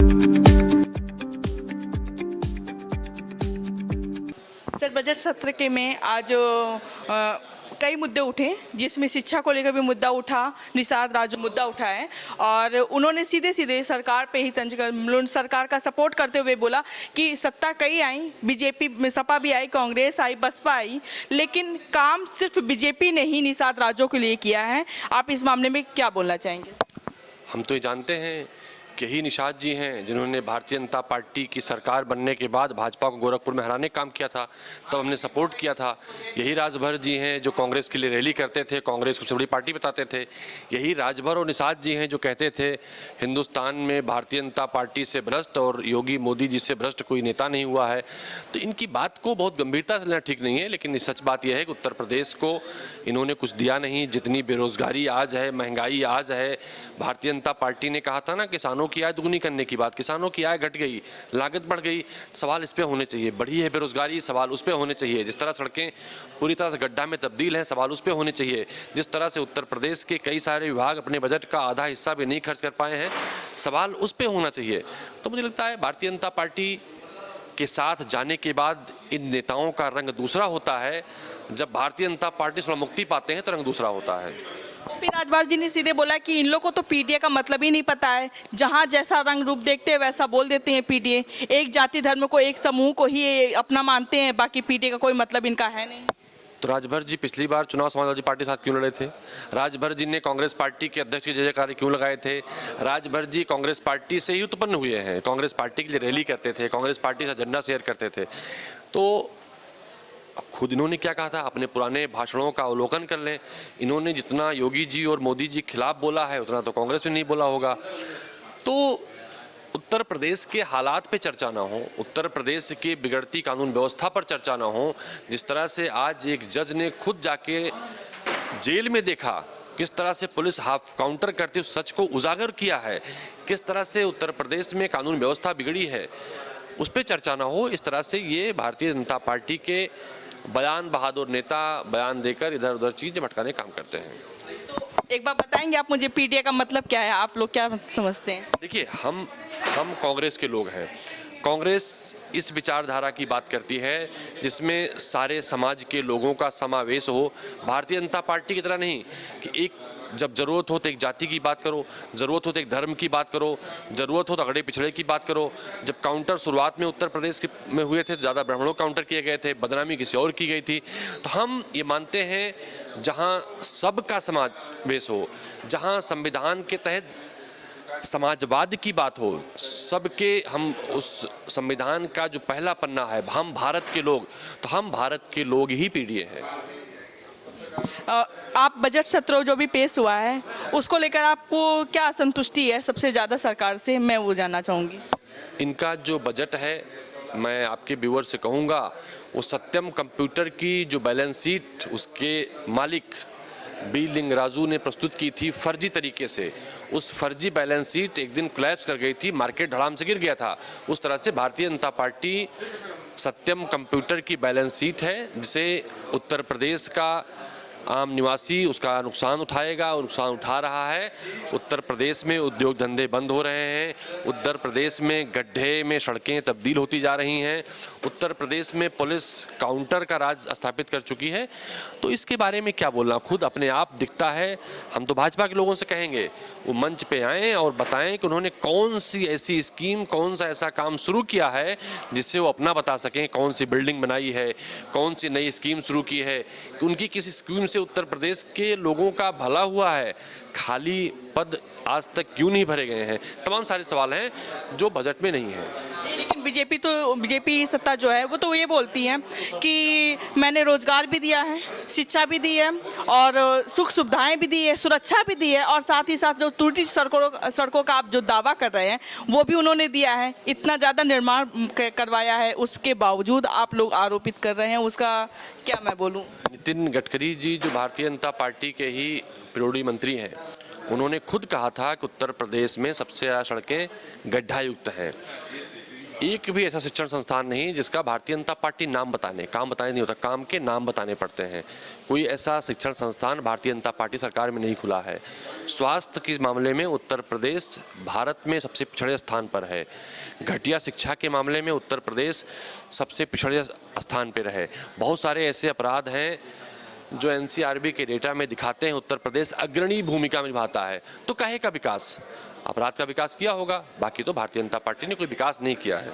Sir, budget सत्र के में आज कई मुद्दे उठे, जिसमें शिक्षा को लेकर भी मुद्दा उठा, निषाद राजू मुद्दा उठा है और उन्होंने सीधे सीधे सरकार पे ही तंज कर सरकार का सपोर्ट करते हुए बोला कि सत्ता कई आई, बीजेपी सपा भी आई, कांग्रेस आई, बसपा आई, लेकिन काम सिर्फ बीजेपी ने ही निषाद राजू के लिए किया है। आप इस मामले में क्या बोलना चाहेंगे? हम तो ये जानते हैं कि यही निषाद जी हैं जिन्होंने भारतीय जनता पार्टी की सरकार बनने के बाद भाजपा को गोरखपुर में हराने का काम किया था, तब हमने सपोर्ट किया था। यही राजभर जी हैं जो कांग्रेस के लिए रैली करते थे, कांग्रेस को सबसे बड़ी पार्टी बताते थे। यही राजभर और निषाद जी हैं जो कहते थे हिंदुस्तान में भारतीय जनता पार्टी से भ्रष्ट और योगी मोदी जी से भ्रष्ट कोई नेता नहीं हुआ है। तो इनकी बात को बहुत गंभीरता से लेना ठीक नहीं है, लेकिन सच बात यह है कि उत्तर प्रदेश को इन्होंने कुछ दिया नहीं। जितनी बेरोजगारी आज है, महंगाई आज है, भारतीय जनता पार्टी ने कहा था ना किसानों की आय दुगनी करने की बात, किसानों की आय घट गई, लागत बढ़ गई। सवाल इस पे होने चाहिए। बढ़ी है बेरोजगारी, सवाल उस पे होने चाहिए। जिस तरह सड़कें पूरी तरह से गड्ढा में तब्दील हैं, सवाल उस पे होने चाहिए। जिस तरह से उत्तर प्रदेश के कई सारे विभाग अपने बजट का आधा हिस्सा भी नहीं खर्च कर पाए हैं, सवाल उस पे होना चाहिए। तो मुझे लगता है भारतीय जनता पार्टी के साथ जाने के बाद इन नेताओं का रंग दूसरा होता है। जब भारतीय जनता पार्टी से मुक्ति पाते हैं तो रंग दूसरा होता है। फिर राजभर जी ने सीधे बोला कि इन लोगों को तो पीडीए का मतलब ही नहीं पता है, जहां जैसा रंग रूप देखते हैं वैसा बोल देते हैं। पीडीए एक जाति धर्म को, एक समूह को ही अपना मानते हैं, बाकी पीडीए का कोई मतलब इनका है नहीं। तो राजभर जी पिछली बार चुनाव समाजवादी पार्टी के साथ क्यों लड़े थे? राजभर जी ने कांग्रेस पार्टी के अध्यक्ष के जयजयकार क्यों लगाए थे? राजभर जी कांग्रेस पार्टी से ही उत्पन्न हुए हैं, कांग्रेस पार्टी के लिए रैली करते थे, कांग्रेस पार्टी से झंडा शेयर करते थे। तो खुद इन्होंने क्या कहा था, अपने पुराने भाषणों का अवलोकन कर लें। इन्होंने जितना योगी जी और मोदी जी के खिलाफ बोला है उतना तो कांग्रेस में नहीं बोला होगा। तो उत्तर प्रदेश के हालात पे चर्चा ना हो, उत्तर प्रदेश की बिगड़ती कानून व्यवस्था पर चर्चा ना हो। जिस तरह से आज एक जज ने खुद जाके जेल में देखा, किस तरह से पुलिस हाफ काउंटर करती उस सच को उजागर किया है, किस तरह से उत्तर प्रदेश में कानून व्यवस्था बिगड़ी है, उस पर चर्चा ना हो। इस तरह से ये भारतीय जनता पार्टी के बयान बहादुर नेता बयान देकर इधर उधर चीजें भटकाने काम करते हैं। एक बार बताएंगे आप मुझे पीडीए का मतलब क्या है, आप लोग क्या समझते हैं? देखिए, हम कांग्रेस के लोग हैं। कांग्रेस इस विचारधारा की बात करती है जिसमें सारे समाज के लोगों का समावेश हो। भारतीय जनता पार्टी की तरह नहीं कि एक जब जरूरत हो तो एक जाति की बात करो, जरूरत हो तो एक धर्म की बात करो, जरूरत हो तो अगड़े पिछड़े की बात करो। जब काउंटर शुरुआत में उत्तर प्रदेश में हुए थे तो ज़्यादा ब्राह्मणों काउंटर किए गए थे, बदनामी किसी और की गई थी। तो हम ये मानते हैं जहाँ सबका समावेश हो, जहाँ संविधान के तहत समाजवाद की बात हो, सबके हम उस संविधान का जो पहला पन्ना है हम भारत के लोग, तो हम भारत के लोग ही पीडीए हैं। आप बजट सत्र जो भी पेश हुआ है उसको लेकर आपको क्या असंतुष्टि है सबसे ज़्यादा सरकार से, मैं वो जानना चाहूँगी। इनका जो बजट है, मैं आपके व्यूअर से कहूँगा, वो सत्यम कंप्यूटर की जो बैलेंस शीट उसके मालिक बी लिंगराजू ने प्रस्तुत की थी फर्जी तरीके से, उस फर्जी बैलेंस शीट एक दिन कोलैप्स कर गई थी, मार्केट धड़ाम से गिर गया था। उस तरह से भारतीय जनता पार्टी सत्यम कंप्यूटर की बैलेंस शीट है जिसे उत्तर प्रदेश का आम निवासी उसका नुकसान उठाएगा और नुकसान उठा रहा है। उत्तर प्रदेश में उद्योग धंधे बंद हो रहे हैं, उत्तर प्रदेश में गड्ढे में सड़कें तब्दील होती जा रही हैं, उत्तर प्रदेश में पुलिस काउंटर का राज स्थापित कर चुकी है। तो इसके बारे में क्या बोलना, खुद अपने आप दिखता है। हम तो भाजपा के लोगों से कहेंगे वो मंच पे आएँ और बताएं कि उन्होंने कौन सी ऐसी स्कीम, कौन सा ऐसा काम शुरू किया है जिससे वो अपना बता सकें, कौन सी बिल्डिंग बनाई है, कौन सी नई स्कीम शुरू की है, कि उनकी किसी स्कीम से उत्तर प्रदेश के लोगों का भला हुआ है। खाली पद आज तक क्यों नहीं भरे गए हैं, तमाम सारे सवाल हैं जो बजट में नहीं है। लेकिन बीजेपी सत्ता जो है वो तो ये बोलती है कि मैंने रोजगार भी दिया है, शिक्षा भी दी है और सुख सुविधाएं भी दी है, सुरक्षा भी दी है, और साथ ही साथ जो टूटी सड़कों का आप जो दावा कर रहे हैं वो भी उन्होंने दिया है। इतना ज़्यादा निर्माण करवाया है, उसके बावजूद आप लोग आरोपित कर रहे हैं, उसका क्या मैं बोलूँ। नितिन गडकरी जी जो भारतीय जनता पार्टी के ही पेरोडी मंत्री हैं, उन्होंने खुद कहा था कि उत्तर प्रदेश में सबसे ज़्यादा सड़कें गड्ढा युक्त हैं। एक भी ऐसा शिक्षण संस्थान नहीं जिसका भारतीय जनता पार्टी नाम बताने, काम बताने नहीं होता, काम के नाम बताने पड़ते हैं। कोई ऐसा शिक्षण संस्थान भारतीय जनता पार्टी सरकार में नहीं खुला है। स्वास्थ्य के मामले में उत्तर प्रदेश भारत में सबसे पिछड़े स्थान पर है। घटिया शिक्षा के मामले में उत्तर प्रदेश सबसे पिछड़े स्थान पर है। बहुत सारे ऐसे अपराध हैं जो एनसीआरबी के डेटा में दिखाते हैं उत्तर प्रदेश अग्रणी भूमिका निभाता है। तो काहे का विकास? अपराध का विकास किया होगा, बाकी तो भारतीय जनता पार्टी ने कोई विकास नहीं किया है।